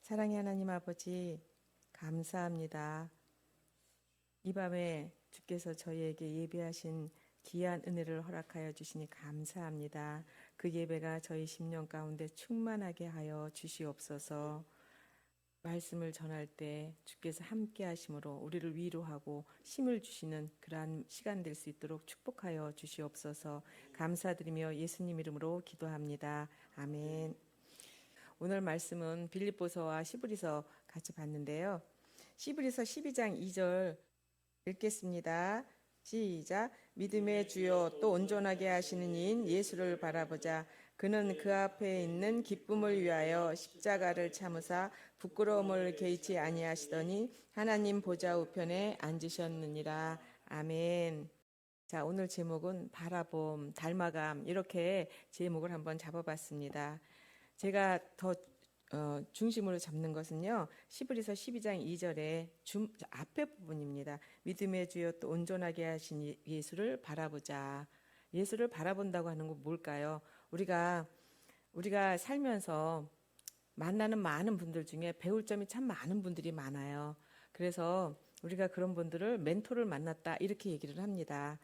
사랑의 하나님 아버지, 감사합니다. 이 밤에 주께서 저희에게 예배하신 귀한 은혜를 허락하여 주시니 감사합니다. 그 예배가 저희 심령 가운데 충만하게 하여 주시옵소서. 말씀을 전할 때 주께서 함께 하심으로 우리를 위로하고 힘을 주시는 그러한 시간 될 수 있도록 축복하여 주시옵소서. 감사드리며 예수님 이름으로 기도합니다. 아멘. 오늘 말씀은 빌립보서와 시브리서 같이 봤는데요. 시브리서 12장 2절 읽겠습니다. 시작. 믿음의 주요 또 온전하게 하시는 이인 예수를 바라보자. 그는 그 앞에 있는 기쁨을 위하여 십자가를 참으사 부끄러움을 개의치 아니하시더니 하나님 보좌 우편에 앉으셨느니라. 아멘. 자, 오늘 제목은 바라봄, 닮아감 이렇게 제목을 한번 잡아봤습니다. 제가 더 중심으로 잡는 것은요. 시브리서 12장 2절의 앞에 부분입니다. 믿음의 주여 또 온전하게 하신 예수를 바라보자. 예수를 바라본다고 하는 건 뭘까요? 우리가 살면서 만나는 많은 분들 중에 배울 점이 참 많은 분들이 많아요. 그래서 우리가 그런 분들을 멘토를 만났다 이렇게 얘기를 합니다.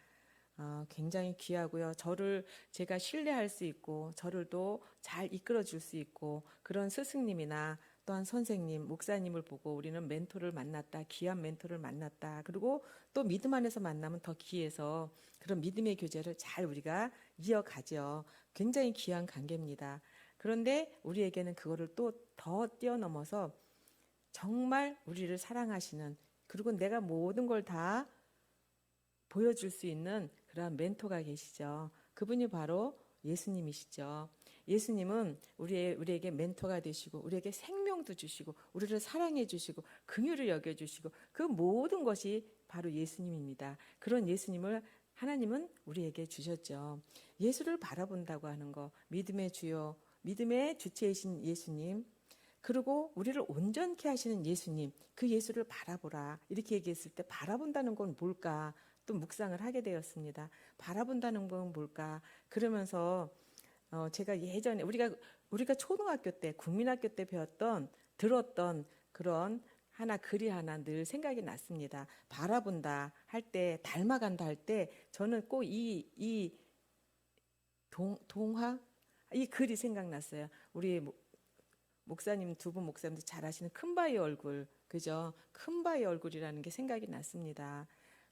굉장히 귀하고요. 저를 제가 신뢰할 수 있고 저를 또 잘 이끌어 줄 수 있고 그런 스승님이나 또한 선생님, 목사님을 보고 우리는 멘토를 만났다. 귀한 멘토를 만났다. 그리고 또 믿음 안에서 만나면 더 귀해서 그런 믿음의 교제를 잘 우리가 이어가죠. 굉장히 귀한 관계입니다. 그런데 우리에게는 그거를 또 더 뛰어넘어서 정말 우리를 사랑하시는 그리고 내가 모든 걸 다 보여줄 수 있는 그런 멘토가 계시죠. 그분이 바로 예수님이시죠. 예수님은 우리에게 멘토가 되시고 우리에게 생명도 주시고 우리를 사랑해 주시고 긍휼을 여겨 주시고 그 모든 것이 바로 예수님입니다. 그런 예수님을 하나님은 우리에게 주셨죠. 예수를 바라본다고 하는 거, 믿음의 주요, 믿음의 주체이신 예수님, 그리고 우리를 온전케 하시는 예수님, 그 예수를 바라보라. 이렇게 얘기했을 때 바라본다는 건 뭘까? 또 묵상을 하게 되었습니다. 바라본다는 건 뭘까? 그러면서 제가 예전에 우리가 초등학교 때, 국민학교 때 들었던 그런 글이 하나 늘 생각이 났습니다. 바라본다 할 때, 닮아간다 할 때, 저는 꼭 이 동화? 이 글이 생각났어요. 우리 목사님 두 분 목사님도 잘 아시는 큰바위 얼굴, 그죠? 큰바위 얼굴이라는 게 생각이 났습니다.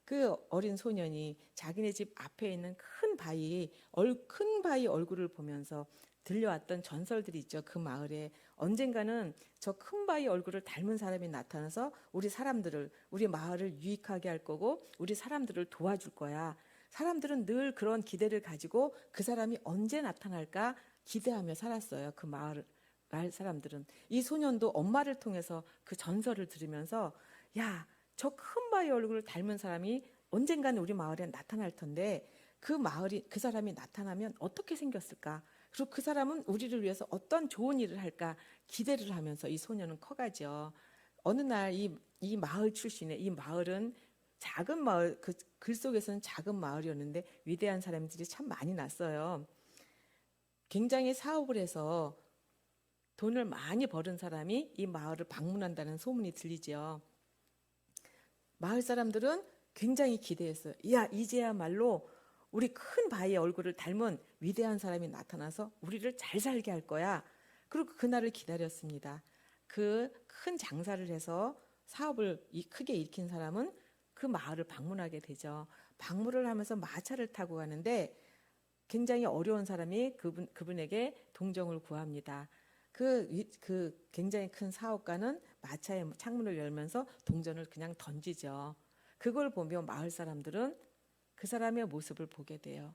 그 어린 소년이 자기네 집 앞에 있는 큰 바위 얼굴을 보면서 들려왔던 전설들이 있죠. 그 마을에 언젠가는 저 큰 바위 얼굴을 닮은 사람이 나타나서 우리 마을을 유익하게 할 거고 우리 사람들을 도와줄 거야. 사람들은 늘 그런 기대를 가지고 그 사람이 언제 나타날까 기대하며 살았어요. 그 마을 사람들은. 이 소년도 엄마를 통해서 그 전설을 들으면서 야, 저 큰 바위 얼굴을 닮은 사람이 언젠가는 우리 마을에 나타날 텐데 그 사람이 나타나면 어떻게 생겼을까? 그리고 그 사람은 우리를 위해서 어떤 좋은 일을 할까 기대를 하면서 이 소년은 커가죠. 어느 날 이 마을 출신의 이 마을은 작은 마을, 그 글 속에서는 작은 마을이었는데 위대한 사람들이 참 많이 났어요. 굉장히 사업을 해서 돈을 많이 벌은 사람이 이 마을을 방문한다는 소문이 들리죠. 마을 사람들은 굉장히 기대했어요. 야, 이제야말로 우리 큰 바위의 얼굴을 닮은 위대한 사람이 나타나서 우리를 잘 살게 할 거야. 그리고 그날을 기다렸습니다. 그 큰 장사를 해서 사업을 크게 일으킨 사람은 그 마을을 방문하게 되죠. 방문을 하면서 마차를 타고 가는데 굉장히 어려운 사람이 그분에게 동정을 구합니다. 그 굉장히 큰 사업가는 마차의 창문을 열면서 동전을 그냥 던지죠. 그걸 보며 마을 사람들은 그 사람의 모습을 보게 돼요.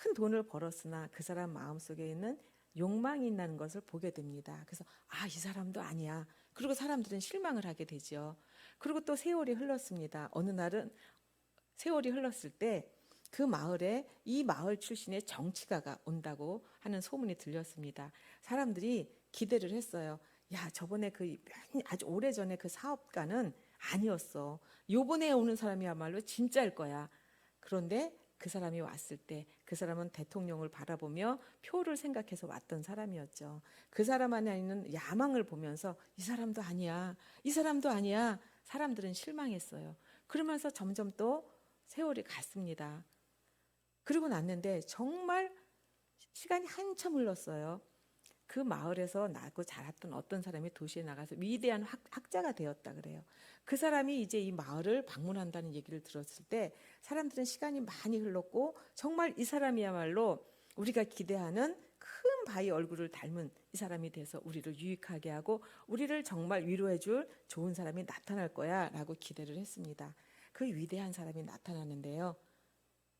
큰 돈을 벌었으나 그 사람 마음속에 있는 욕망이 있다는 것을 보게 됩니다. 그래서 이 사람도 아니야. 그리고 사람들은 실망을 하게 되죠. 그리고 또 세월이 흘렀습니다. 어느 날은 세월이 흘렀을 때 그 마을에 이 마을 출신의 정치가가 온다고 하는 소문이 들렸습니다. 사람들이 기대를 했어요. 야, 저번에 아주 오래전에 그 사업가는 아니었어. 요번에 오는 사람이야말로 진짜일 거야. 그런데 그 사람이 왔을 때 그 사람은 대통령을 바라보며 표를 생각해서 왔던 사람이었죠. 그 사람 안에 있는 야망을 보면서 이 사람도 아니야, 이 사람도 아니야. 사람들은 실망했어요. 그러면서 점점 또 세월이 갔습니다. 그러고 났는데 정말 시간이 한참 흘렀어요. 그 마을에서 나고 자랐던 어떤 사람이 도시에 나가서 위대한 학자가 되었다 그래요. 그 사람이 이제 이 마을을 방문한다는 얘기를 들었을 때 사람들은 시간이 많이 흘렀고 정말 이 사람이야말로 우리가 기대하는 큰 바위 얼굴을 닮은 이 사람이 돼서 우리를 유익하게 하고 우리를 정말 위로해 줄 좋은 사람이 나타날 거야 라고 기대를 했습니다. 그 위대한 사람이 나타나는데요.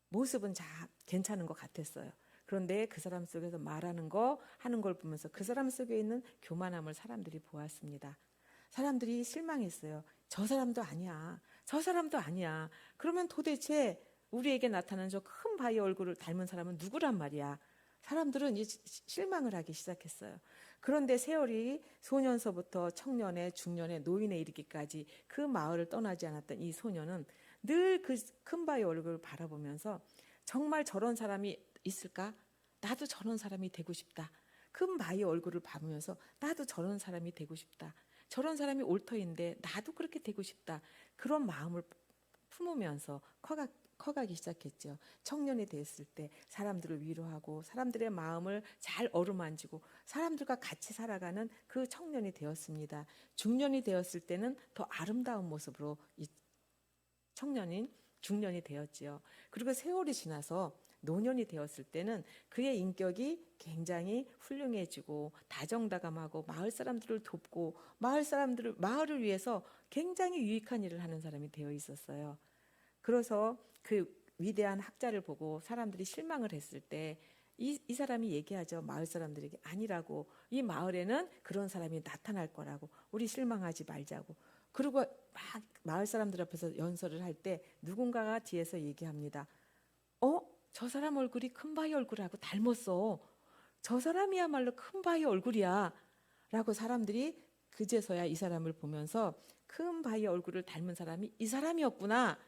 모습은 괜찮은 것 같았어요. 그런데 그 사람 속에서 말하는 거 하는 걸 보면서 그 사람 속에 있는 교만함을 사람들이 보았습니다. 사람들이 실망했어요. 저 사람도 아니야. 저 사람도 아니야. 그러면 도대체 우리에게 나타나는 저 큰 바위 얼굴을 닮은 사람은 누구란 말이야. 사람들은 이제 실망을 하기 시작했어요. 그런데 세월이 소년서부터 청년에 중년에 노인에 이르기까지 그 마을을 떠나지 않았던 이 소년은 늘 그 큰 바위 얼굴을 바라보면서 정말 저런 사람이 있을까? 나도 저런 사람이 되고 싶다. 큰 바위 얼굴을 봐보면서 나도 저런 사람이 되고 싶다. 저런 사람이 올 터인데 나도 그렇게 되고 싶다. 그런 마음을 품으면서 커가기 시작했죠. 청년이 됐을 때 사람들을 위로하고 사람들의 마음을 잘 어루만지고 사람들과 같이 살아가는 그 청년이 되었습니다. 중년이 되었을 때는 더 아름다운 모습으로 이 청년인 중년이 되었지요. 그리고 세월이 지나서 노년이 되었을 때는 그의 인격이 굉장히 훌륭해지고 다정다감하고 마을 사람들을 돕고 마을을 위해서 굉장히 유익한 일을 하는 사람이 되어 있었어요. 그래서 그 위대한 학자를 보고 사람들이 실망을 했을 때 이 사람이 얘기하죠. 마을 사람들에게 아니라고. 이 마을에는 그런 사람이 나타날 거라고. 우리 실망하지 말자고. 그리고 막 마을 사람들 앞에서 연설을 할 때 누군가가 뒤에서 얘기합니다. 저 사람 얼굴이 큰 바위 얼굴하고 닮았어. 저 사람이야말로 큰 바위 얼굴이야. 라고 사람들이 그제서야 이 사람을 보면서 큰 바위 얼굴을 닮은 사람이 이 사람이었구나.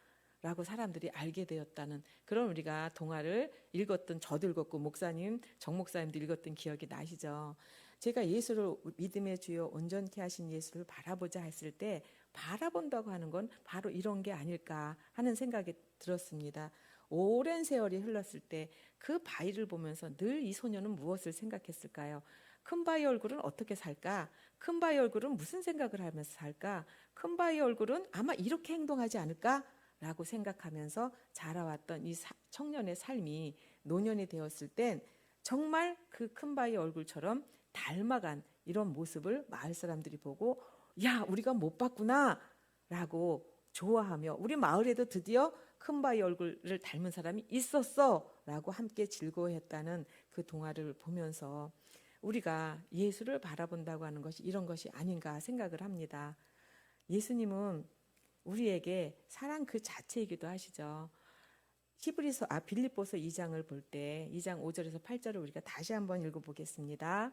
라고 사람들이 알게 되었다는 그런 우리가 동화를 읽었던 저도 읽었고 목사님, 정 목사님도 읽었던 기억이 나시죠. 제가 예수를 믿음의 주여 온전케 하신 예수를 바라보자 했을 때 바라본다고 하는 건 바로 이런 게 아닐까 하는 생각이 들었습니다. 오랜 세월이 흘렀을 때 그 바위를 보면서 늘 이 소녀는 무엇을 생각했을까요? 큰 바위 얼굴은 어떻게 살까? 큰 바위 얼굴은 무슨 생각을 하면서 살까? 큰 바위 얼굴은 아마 이렇게 행동하지 않을까? 라고 생각하면서 자라왔던 이 청년의 삶이 노년이 되었을 땐 정말 그 큰 바위 얼굴처럼 닮아간 이런 모습을 마을 사람들이 보고 야, 우리가 못 봤구나 라고 좋아하며 우리 마을에도 드디어 큰 바위 얼굴을 닮은 사람이 있었어 라고 함께 즐거워했다는 그 동화를 보면서 우리가 예수를 바라본다고 하는 것이 이런 것이 아닌가 생각을 합니다. 예수님은 우리에게 사랑 그 자체이기도 하시죠. 빌립보서 2장을 볼 때 2장 5절에서 8절을 우리가 다시 한번 읽어보겠습니다.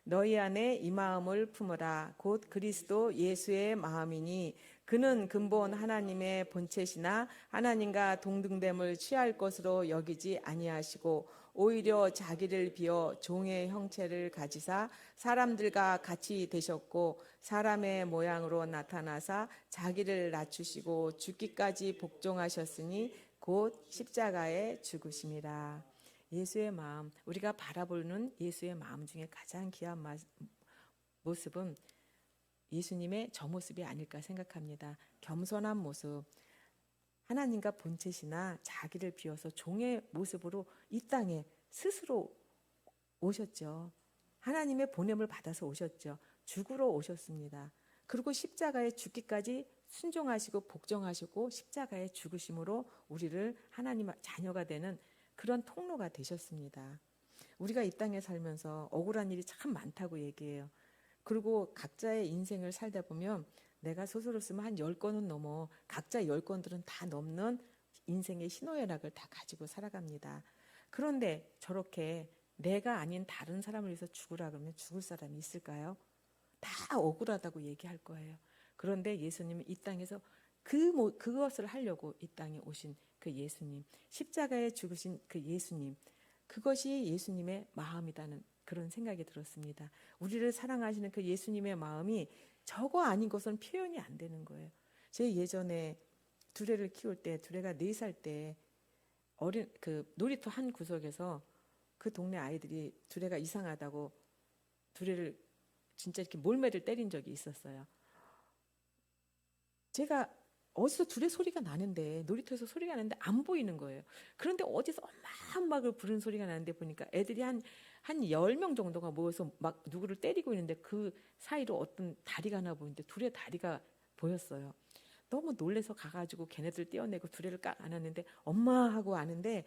너희 안에 이 마음을 품으라. 곧 그리스도 예수의 마음이니 그는 근본 하나님의 본체시나 하나님과 동등됨을 취할 것으로 여기지 아니하시고 오히려 자기를 비어 종의 형체를 가지사 사람들과 같이 되셨고 사람의 모양으로 나타나사 자기를 낮추시고 죽기까지 복종하셨으니 곧 십자가에 죽으심이라. 예수의 마음, 우리가 바라보는 예수의 마음 중에 가장 귀한 모습은 예수님의 저 모습이 아닐까 생각합니다. 겸손한 모습, 하나님과 본체시나 자기를 비워서 종의 모습으로 이 땅에 스스로 오셨죠. 하나님의 보냄을 받아서 오셨죠. 죽으러 오셨습니다. 그리고 십자가에 죽기까지 순종하시고 복종하시고 십자가에 죽으심으로 우리를 하나님 자녀가 되는 그런 통로가 되셨습니다. 우리가 이 땅에 살면서 억울한 일이 참 많다고 얘기해요. 그리고 각자의 인생을 살다 보면 내가 스스로 쓰면 한 10건은 넘어 각자 10건들은 다 넘는 인생의 희노애락을 다 가지고 살아갑니다. 그런데 저렇게 내가 아닌 다른 사람을 위해서 죽으라 그러면 죽을 사람이 있을까요? 다 억울하다고 얘기할 거예요. 그런데 예수님은 이 땅에서 그것을 하려고 이 땅에 오신 그 예수님, 십자가에 죽으신 그 예수님, 그것이 예수님의 마음이라는 그런 생각이 들었습니다. 우리를 사랑하시는 그 예수님의 마음이 저거 아닌 것은 표현이 안 되는 거예요. 제 예전에 두레를 키울 때, 두레가 4살 때 어린 그 놀이터 한 구석에서 그 동네 아이들이 두레가 이상하다고 두레를 진짜 이렇게 몰매를 때린 적이 있었어요. 제가 어디서 두레 소리가 나는데, 놀이터에서 소리가 나는데 안 보이는 거예요. 그런데 어디서 엄마 엄마를 부르는 소리가 나는데 보니까 애들이 한 10명 정도가 모여서 막 누구를 때리고 있는데 그 사이로 어떤 다리가 하나 보이는데 두레 다리가 보였어요. 너무 놀래서 가가지고 걔네들 떼어내고 두레를 깍 안았는데 엄마 하고 아는데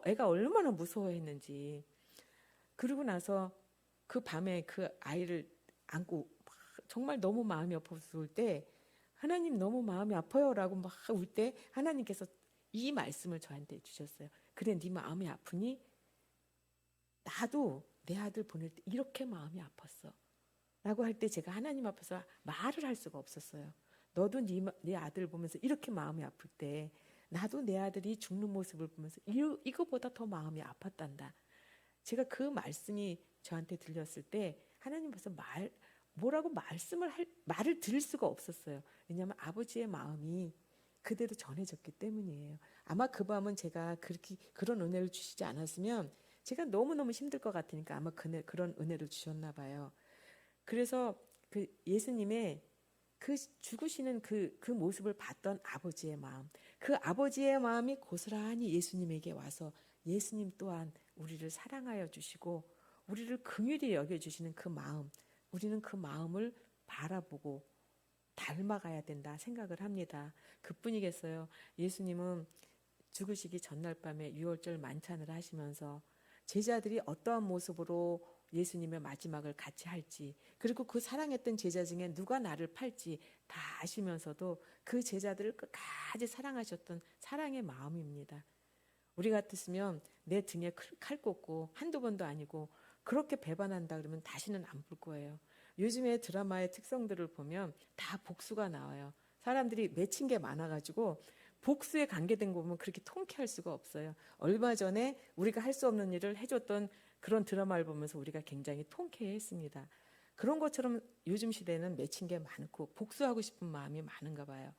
애가 얼마나 무서워했는지. 그러고 나서 그 밤에 그 아이를 안고 정말 너무 마음이 아파서 울 때, 하나님 너무 마음이 아파요라고 막 울 때 하나님께서 이 말씀을 저한테 주셨어요. 그래, 네 마음이 아프니 나도 내 아들 보낼 때 이렇게 마음이 아팠어 라고 할 때 제가 하나님 앞에서 말을 할 수가 없었어요. 너도 네 아들 보면서 이렇게 마음이 아플 때 나도 내 아들이 죽는 모습을 보면서 이거보다 더 마음이 아팠단다. 제가 그 말씀이 저한테 들렸을 때 하나님 앞에서 뭐라고 말을 드릴 수가 없었어요. 왜냐하면 아버지의 마음이 그대로 전해졌기 때문이에요. 아마 그 밤은 제가 그런 은혜를 주시지 않았으면 제가 너무너무 힘들 것 같으니까 아마 그런 은혜를 주셨나 봐요. 그래서 그 예수님의 그 죽으시는 그 모습을 봤던 아버지의 마음, 그 아버지의 마음이 고스란히 예수님에게 와서 예수님 또한 우리를 사랑하여 주시고 우리를 긍휼히 여겨주시는 그 마음, 우리는 그 마음을 바라보고 닮아가야 된다 생각을 합니다. 그뿐이겠어요. 예수님은 죽으시기 전날 밤에 유월절 만찬을 하시면서 제자들이 어떠한 모습으로 예수님의 마지막을 같이 할지, 그리고 그 사랑했던 제자 중에 누가 나를 팔지 다 아시면서도 그 제자들을 끝까지 사랑하셨던 사랑의 마음입니다. 우리 같았으면 내 등에 칼 꽂고 한두 번도 아니고 그렇게 배반한다 그러면 다시는 안 볼 거예요. 요즘에 드라마의 특성들을 보면 다 복수가 나와요. 사람들이 맺힌 게 많아가지고 복수에 관계된 거 보면 그렇게 통쾌할 수가 없어요. 얼마 전에 우리가 할 수 없는 일을 해줬던 그런 드라마를 보면서 우리가 굉장히 통쾌했습니다. 그런 것처럼 요즘 시대는 맺힌 게 많고 복수하고 싶은 마음이 많은가 봐요.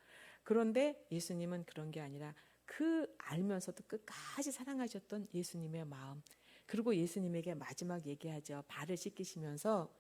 그런데 예수님은 그런 게 아니라 그 알면서도 끝까지 사랑하셨던 예수님의 마음, 그리고 예수님에게 마지막 얘기하죠. 발을 씻기시면서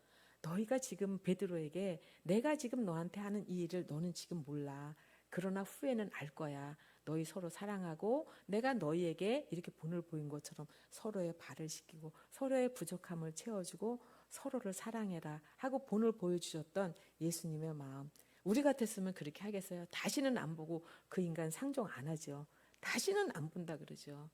너희가 지금 베드로에게 내가 지금 너한테 하는 이 일을 너는 지금 몰라. 그러나 후에는 알 거야. 너희 서로 사랑하고 내가 너희에게 이렇게 본을 보인 것처럼 서로의 발을 씻기고 서로의 부족함을 채워주고 서로를 사랑해라 하고 본을 보여주셨던 예수님의 마음. 우리 같았으면 그렇게 하겠어요? 다시는 안 보고 그 인간 상종 안 하죠. 다시는 안 본다 그러죠.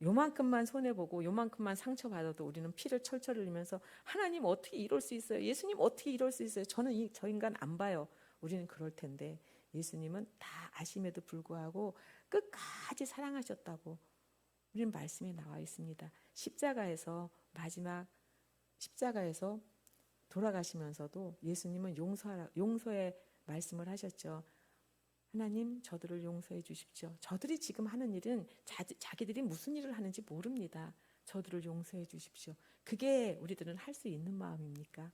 요만큼만 손해보고 요만큼만 상처받아도 우리는 피를 철철 흘리면서 하나님 어떻게 이럴 수 있어요? 예수님 어떻게 이럴 수 있어요? 저는 저 인간 안 봐요. 우리는 그럴 텐데 예수님은 다 아심에도 불구하고 끝까지 사랑하셨다고 우리는 말씀에 나와 있습니다. 마지막 십자가에서 돌아가시면서도 예수님은 용서의 말씀을 하셨죠. 하나님 저들을 용서해 주십시오. 저들이 지금 하는 일은 자기들이 무슨 일을 하는지 모릅니다. 저들을 용서해 주십시오. 그게 우리들은 할 수 있는 마음입니까?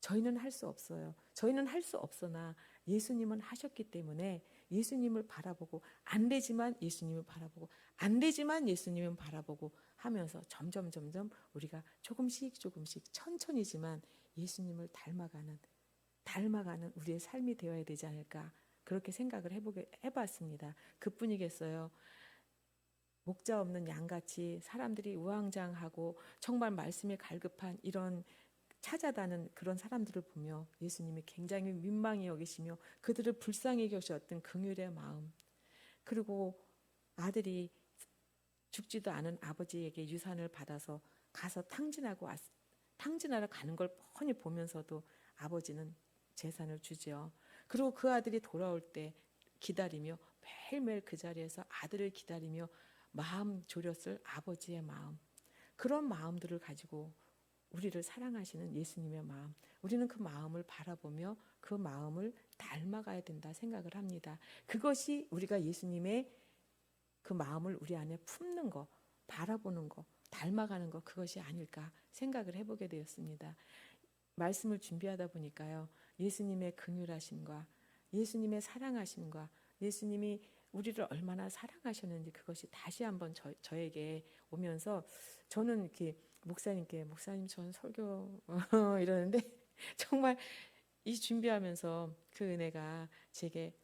저희는 할 수 없어요. 저희는 할 수 없으나 예수님은 하셨기 때문에 예수님을 바라보고 안 되지만 예수님을 바라보고 안 되지만 예수님을 바라보고 하면서 점점 우리가 조금씩 천천히지만 예수님을 닮아가는 우리의 삶이 되어야 되지 않을까 그렇게 생각을 해봤습니다. 그뿐이겠어요. 목자 없는 양같이 사람들이 우왕좌왕하고 정말 말씀에 갈급한 이런 찾아다는 그런 사람들을 보며 예수님이 굉장히 민망히 여기시며 그들을 불쌍히 여기셨던 긍휼의 마음, 그리고 아들이 죽지도 않은 아버지에게 유산을 받아서 가서 탕진하러 가는 걸 뻔히 보면서도 아버지는 재산을 주죠. 그리고 그 아들이 돌아올 때 기다리며 매일매일 그 자리에서 아들을 기다리며 마음 졸였을 아버지의 마음, 그런 마음들을 가지고 우리를 사랑하시는 예수님의 마음, 우리는 그 마음을 바라보며 그 마음을 닮아가야 된다 생각을 합니다. 그것이 우리가 예수님의 그 마음을 우리 안에 품는 거, 바라보는 거, 닮아가는 거, 그것이 아닐까 생각을 해보게 되었습니다. 말씀을 준비하다 보니까요, 예수님의 긍휼하심과 예수님의 사랑하심과 예수님이 우리를 얼마나 사랑하셨는지 그것이 다시 한번 저에게 오면서, 저는 이렇게 목사님 전 설교 이러는데 정말 이 준비하면서 그 은혜가 제게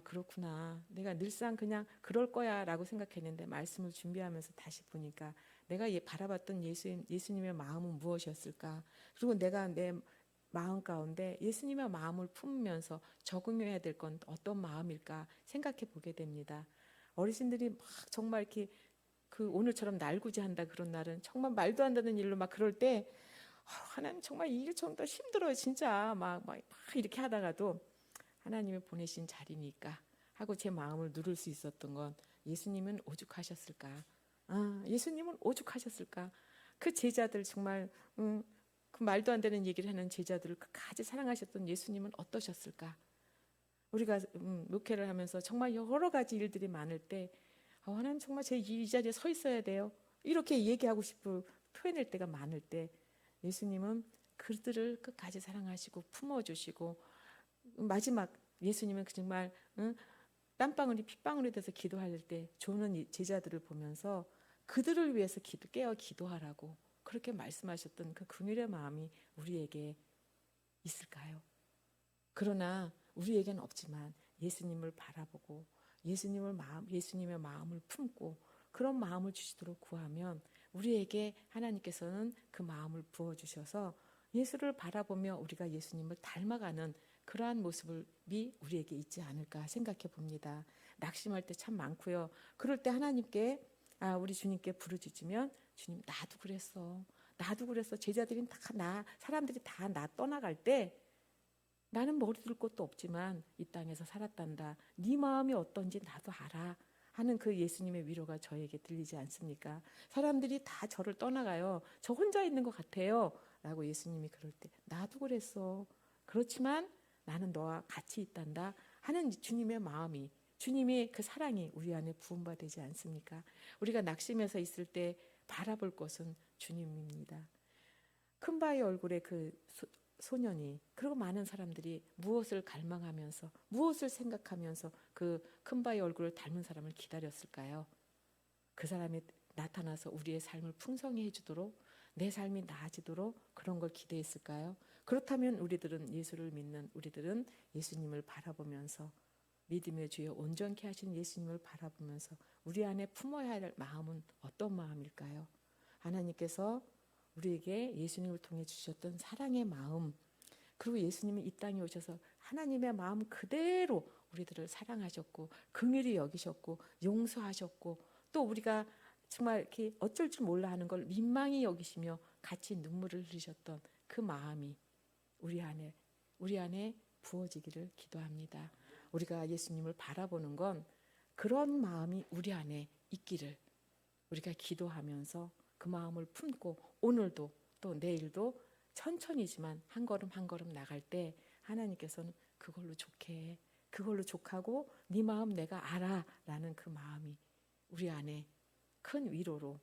그렇구나, 내가 늘상 그냥 그럴 거야 라고 생각했는데, 말씀을 준비하면서 다시 보니까 내가 바라봤던 예수님의 마음은 무엇이었을까, 그리고 내가 내 마음 가운데 예수님의 마음을 품으면서 적응해야 될 건 어떤 마음일까 생각해 보게 됩니다. 어르신들이 막 정말 이렇게 그 오늘처럼 날구지한다 그런 날은 정말 말도 안 되는 일로 막 그럴 때 하나님 정말 이게 좀 더 힘들어요 진짜, 막 이렇게 하다가도 하나님이 보내신 자리니까 하고 제 마음을 누를 수 있었던 건, 예수님은 오죽하셨을까, 예수님은 오죽하셨을까, 그 제자들 정말 그 말도 안 되는 얘기를 하는 제자들을 끝까지 사랑하셨던 예수님은 어떠셨을까. 우리가 목회를 하면서 정말 여러 가지 일들이 많을 때 하나님 정말 제 이 자리에 서 있어야 돼요 이렇게 얘기하고 싶고 표현할 때가 많을 때, 예수님은 그들을 끝까지 사랑하시고 품어주시고, 마지막 예수님은 정말 땀방울이 핏방울이 돼서 기도할 때 조는 제자들을 보면서 그들을 위해서 깨어 기도하라고 그렇게 말씀하셨던 그 긍휼의 마음이 우리에게 있을까요? 그러나 우리에게는 없지만 예수님을 바라보고 예수님의 마음을 품고 그런 마음을 주시도록 구하면 우리에게 하나님께서는 그 마음을 부어주셔서 예수를 바라보며 우리가 예수님을 닮아가는 그러한 모습이 우리에게 있지 않을까 생각해 봅니다. 낙심할 때 참 많고요. 그럴 때 하나님께 우리 주님께 부르짖으면, 주님 나도 그랬어. 제자들이 사람들이 다 나 떠나갈 때 나는 머리 둘 것도 없지만 이 땅에서 살았단다. 네 마음이 어떤지 나도 알아 하는 그 예수님의 위로가 저에게 들리지 않습니까? 사람들이 다 저를 떠나가요. 저 혼자 있는 것 같아요 라고 예수님이 그럴 때 나도 그랬어. 그렇지만 나는 너와 같이 있단다 하는 주님의 마음이, 주님의 그 사랑이 우리 안에 부음받지 않습니까? 우리가 낙심해서 있을 때 바라볼 것은 주님입니다. 큰 바위 얼굴에 그 소년이, 그리고 많은 사람들이 무엇을 갈망하면서 무엇을 생각하면서 그 큰 바위 얼굴을 닮은 사람을 기다렸을까요? 그 사람이 나타나서 우리의 삶을 풍성히 해주도록, 내 삶이 나아지도록 그런 걸 기대했을까요? 그렇다면 우리들은 예수를 믿는 우리들은 예수님을 바라보면서, 믿음의 주여 온전케 하신 예수님을 바라보면서 우리 안에 품어야 할 마음은 어떤 마음일까요? 하나님께서 우리에게 예수님을 통해 주셨던 사랑의 마음, 그리고 예수님이 이 땅에 오셔서 하나님의 마음 그대로 우리들을 사랑하셨고 긍휼히 여기셨고 용서하셨고, 또 우리가 정말 이렇게 어쩔 줄 몰라 하는 걸 민망히 여기시며 같이 눈물을 흘리셨던 그 마음이 우리 안에 부어지기를 기도합니다. 우리가 예수님을 바라보는 건 그런 마음이 우리 안에 있기를 우리가 기도하면서 그 마음을 품고, 오늘도 또 내일도 천천히지만 한 걸음 한 걸음 나갈 때 하나님께서는 그걸로 족해, 그걸로 족하고 네 마음 내가 알아 라는 그 마음이 우리 안에 큰 위로로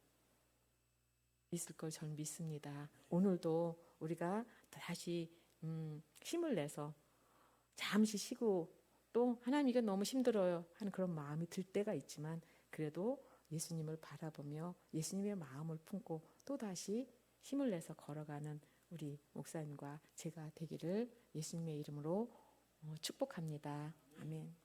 있을 걸 저는 믿습니다. 오늘도 우리가 다시 힘을 내서 잠시 쉬고, 또 하나님 이게 너무 힘들어요 하는 그런 마음이 들 때가 있지만, 그래도 예수님을 바라보며 예수님의 마음을 품고 또다시 힘을 내서 걸어가는 우리 목사님과 제가 되기를 예수님의 이름으로 축복합니다. 아멘.